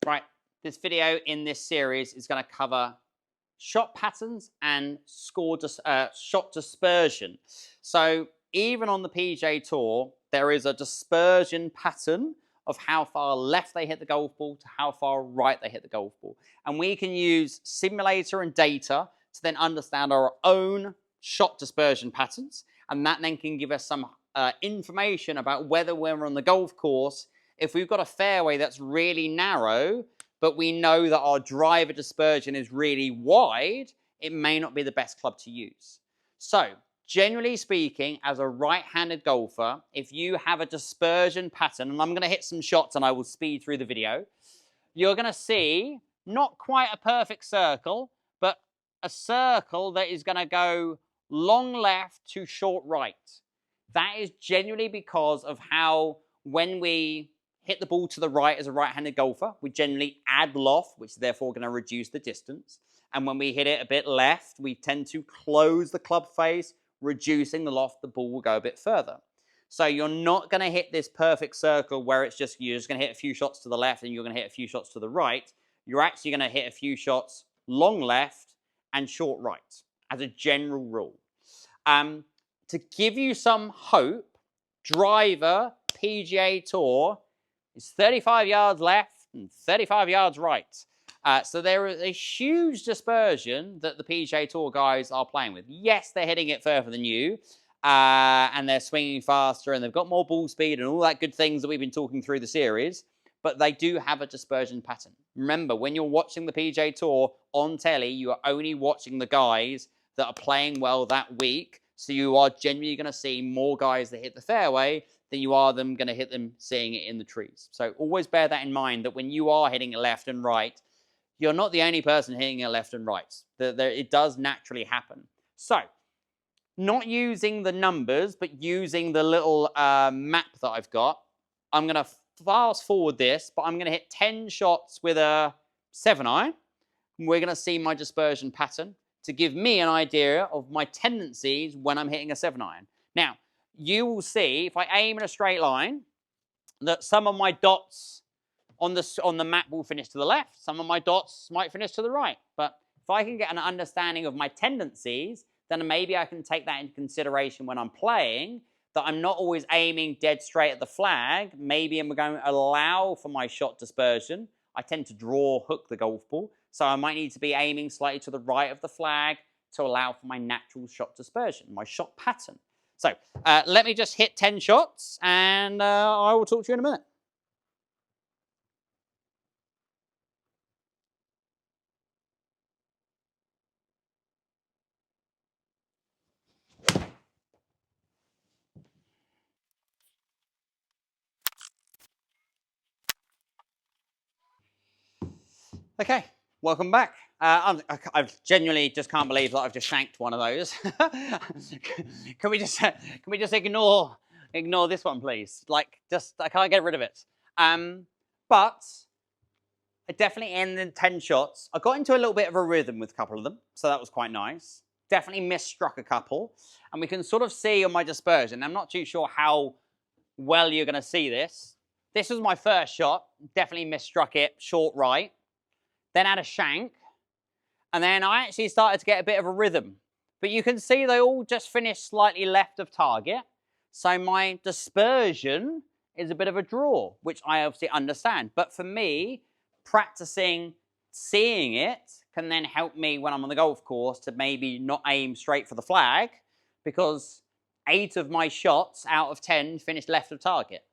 Right, this video in this series is going to cover shot patterns and shot dispersion. So even on the PGA Tour, there is a dispersion pattern of how far left they hit the golf ball to how far right they hit the golf ball. And we can use simulator and data to then understand our own shot dispersion patterns. And that then can give us some information about whether we're on the golf course. If we've got a fairway that's really narrow, but we know that our driver dispersion is really wide, it may not be the best club to use. So, generally speaking, as a right-handed golfer, if you have a dispersion pattern, and I'm going to hit some shots and I will speed through the video, you're going to see not quite a perfect circle, but a circle that is going to go long left to short right. That is generally because of how, when we hit the ball to the right as a right-handed golfer, we generally add loft, which is therefore going to reduce the distance. And when we hit it a bit left, we tend to close the club face, reducing the loft, the ball will go a bit further. So you're not going to hit this perfect circle where it's just, you're just going to hit a few shots to the left and you're going to hit a few shots to the right. You're actually going to hit a few shots long left and short right, as a general rule. To give you some hope, driver, PGA Tour, is 35 yards left and 35 yards right. So there is a huge dispersion that the PGA Tour guys are playing with. Yes, they're hitting it further than you, and they're swinging faster, and they've got more ball speed and all that good things that we've been talking through the series, but they do have a dispersion pattern. Remember, when you're watching the PGA Tour on telly, you are only watching the guys that are playing well that week, so you are generally going to see more guys that hit the fairway than you are them going to hit them seeing it in the trees. So always bear that in mind, that when you are hitting it left and right, you're not the only person hitting it left and right. It does naturally happen. So, not using the numbers, but using the little map that I've got, I'm going to fast forward this, but I'm going to hit 10 shots with a 7-iron. We're going to see my dispersion pattern to give me an idea of my tendencies when I'm hitting a 7-iron. Now, you will see, if I aim in a straight line, that some of my dots on the map will finish to the left. Some of my dots might finish to the right. But if I can get an understanding of my tendencies, then maybe I can take that into consideration when I'm playing, that I'm not always aiming dead straight at the flag. Maybe I'm going to allow for my shot dispersion. I tend to hook the golf ball. So I might need to be aiming slightly to the right of the flag to allow for my natural shot dispersion, my shot pattern. So let me just hit 10 shots, and I will talk to you in a minute. Okay, welcome back. I genuinely just can't believe that I've just shanked one of those. Can we just ignore this one, please? Like, I can't get rid of it. But I definitely ended 10 shots. I got into a little bit of a rhythm with a couple of them, so that was quite nice. Definitely misstruck a couple, and we can sort of see on my dispersion. I'm not too sure how well you're going to see this. This was my first shot. Definitely misstruck it, short right. Then had a shank, and then I actually started to get a bit of a rhythm. But you can see they all just finished slightly left of target. So my dispersion is a bit of a draw, which I obviously understand. But for me, practicing seeing it can then help me when I'm on the golf course to maybe not aim straight for the flag, because 8 of my shots out of 10 finished left of target.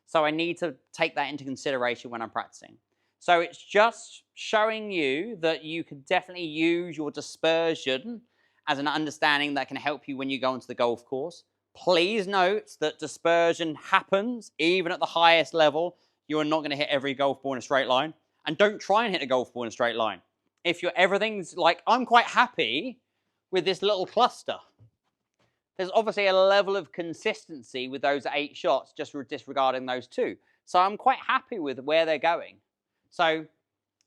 So I need to take that into consideration when I'm practicing. So it's just showing you that you can definitely use your dispersion as an understanding that can help you when you go onto the golf course. Please note that dispersion happens even at the highest level. You are not going to hit every golf ball in a straight line. And don't try and hit a golf ball in a straight line. If everything's like, I'm quite happy with this little cluster. There's obviously a level of consistency with those 8 shots, just disregarding those 2. So I'm quite happy with where they're going. So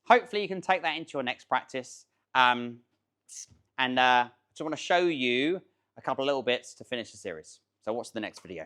hopefully you can take that into your next practice. And just want to show you a couple of little bits to finish the series. So watch the next video.